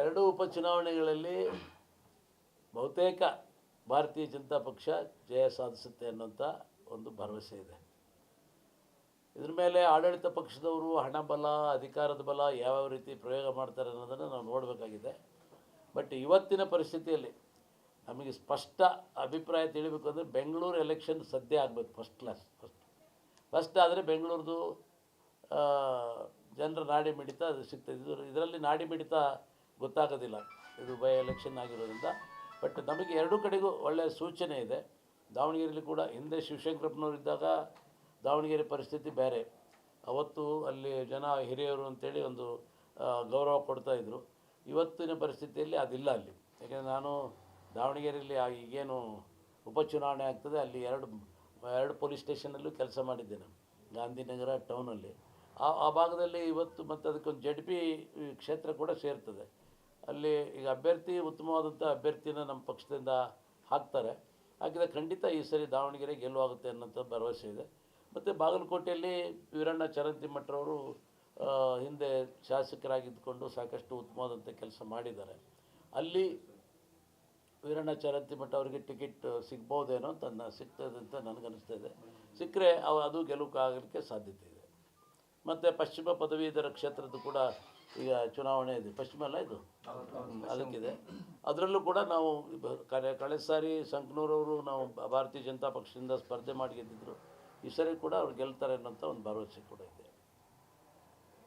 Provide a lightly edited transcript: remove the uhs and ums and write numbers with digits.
ಎರಡು ಉಪಚುನಾವಣೆಗಳಲ್ಲಿ ಬಹುತೇಕ ಭಾರತೀಯ ಜನತಾ ಪಕ್ಷ ಜಯ ಸಾಧಿಸುತ್ತೆ ಅನ್ನೋಂಥ ಒಂದು ಭರವಸೆ ಇದೆ. ಇದ್ರ ಮೇಲೆ ಆಡಳಿತ ಪಕ್ಷದವರು ಹಣ ಬಲ, ಅಧಿಕಾರದ ಬಲ ಯಾವ್ಯಾವ ರೀತಿ ಪ್ರಯೋಗ ಮಾಡ್ತಾರೆ ಅನ್ನೋದನ್ನು ನಾವು ನೋಡಬೇಕಾಗಿದೆ. ಬಟ್ ಇವತ್ತಿನ ಪರಿಸ್ಥಿತಿಯಲ್ಲಿ ನಮಗೆ ಸ್ಪಷ್ಟ ಅಭಿಪ್ರಾಯ ತಿಳಿಬೇಕು ಅಂದರೆ ಬೆಂಗಳೂರು ಎಲೆಕ್ಷನ್ ಸದ್ಯ ಆಗಬೇಕು ಫಸ್ಟ್ ಆದರೆ ಬೆಂಗಳೂರದು ಜನರ ನಾಡಿ ಮಿಡಿತ ಅದು ಸಿಗ್ತದೆ. ಇದರಲ್ಲಿ ನಾಡಿ ಮಿಡಿತ ಗೊತ್ತಾಗೋದಿಲ್ಲ, ಇದು ಬೈ ಎಲೆಕ್ಷನ್ ಆಗಿರೋದ್ರಿಂದ. ಬಟ್ ನಮಗೆ ಎರಡೂ ಕಡೆಗೂ ಒಳ್ಳೆಯ ಸೂಚನೆ ಇದೆ. ದಾವಣಗೆರೆಯಲ್ಲಿ ಕೂಡ ಹಿಂದೆ ಶಿವಶಂಕರಪ್ಪನವರಿದ್ದಾಗ ದಾವಣಗೆರೆ ಪರಿಸ್ಥಿತಿ ಬೇರೆ. ಅವತ್ತು ಅಲ್ಲಿ ಜನ ಹಿರಿಯರು ಅಂತೇಳಿ ಒಂದು ಗೌರವ ಕೊಡ್ತಾಯಿದ್ರು. ಇವತ್ತಿನ ಪರಿಸ್ಥಿತಿಯಲ್ಲಿ ಅದಿಲ್ಲ ಅಲ್ಲಿ. ಯಾಕೆಂದರೆ ನಾನು ದಾವಣಗೆರೆಯಲ್ಲಿ ಈಗೇನು ಉಪಚುನಾವಣೆ ಆಗ್ತದೆ ಅಲ್ಲಿ ಎರಡು ಪೊಲೀಸ್ ಸ್ಟೇಷನಲ್ಲೂ ಕೆಲಸ ಮಾಡಿದ್ದೇನೆ, ಗಾಂಧಿನಗರ ಟೌನಲ್ಲಿ. ಆ ಭಾಗದಲ್ಲಿ ಇವತ್ತು ಮತ್ತು ಅದಕ್ಕೊಂದು ZP ಕ್ಷೇತ್ರ ಕೂಡ ಸೇರ್ತದೆ. ಅಲ್ಲಿ ಈಗ ಅಭ್ಯರ್ಥಿ ಉತ್ತಮವಾದಂಥ ಅಭ್ಯರ್ಥಿನ ನಮ್ಮ ಪಕ್ಷದಿಂದ ಹಾಕ್ತಾರೆ. ಹಾಕಿದರೆ ಖಂಡಿತ ಈ ಸರಿ ದಾವಣಗೆರೆ ಗೆಲ್ಲುವಾಗುತ್ತೆ ಅನ್ನೋಂಥ ಭರವಸೆ ಇದೆ. ಮತ್ತು ಬಾಗಲಕೋಟೆಯಲ್ಲಿ ವೀರಣ್ಣ ಚರಂತಿಮಠರವರು ಹಿಂದೆ ಶಾಸಕರಾಗಿದ್ದುಕೊಂಡು ಸಾಕಷ್ಟು ಉತ್ತಮವಾದಂಥ ಕೆಲಸ ಮಾಡಿದ್ದಾರೆ. ಅಲ್ಲಿ ವೀರಣ್ಣ ಚರಂತಿಮಠ ಅವರಿಗೆ ಟಿಕೆಟ್ ಸಿಗ್ಬೋದೇನೋ ಅಂತ ಸಿಗ್ತದೆ ಅಂತ ನನಗನ್ನಿಸ್ತಾ ಇದೆ. ಸಿಕ್ಕರೆ ಅದು ಗೆಲುವಾಗಲಿಕ್ಕೆ ಸಾಧ್ಯತೆ ಇದೆ. ಮತ್ತು ಪಶ್ಚಿಮ ಪದವೀಧರ ಕ್ಷೇತ್ರದ್ದು ಕೂಡ ಈಗ ಚುನಾವಣೆ ಇದೆ, ಪಶ್ಚಿಮ ಅಲ್ಲ ಇದು, ಅದಕ್ಕಿದೆ. ಅದರಲ್ಲೂ ಕೂಡ ನಾವು ಕಳೆದ ಸಾರಿ ಸಂಕನೂರವರು ನಾವು ಭಾರತೀಯ ಜನತಾ ಪಕ್ಷದಿಂದ ಸ್ಪರ್ಧೆ ಮಾಡಿ ಗೆದ್ದಿದ್ದರು. ಈ ಸರಿ ಕೂಡ ಅವ್ರು ಗೆಲ್ತಾರೆ ಅನ್ನೋಂಥ ಒಂದು ಭರವಸೆ ಕೂಡ ಇದೆ.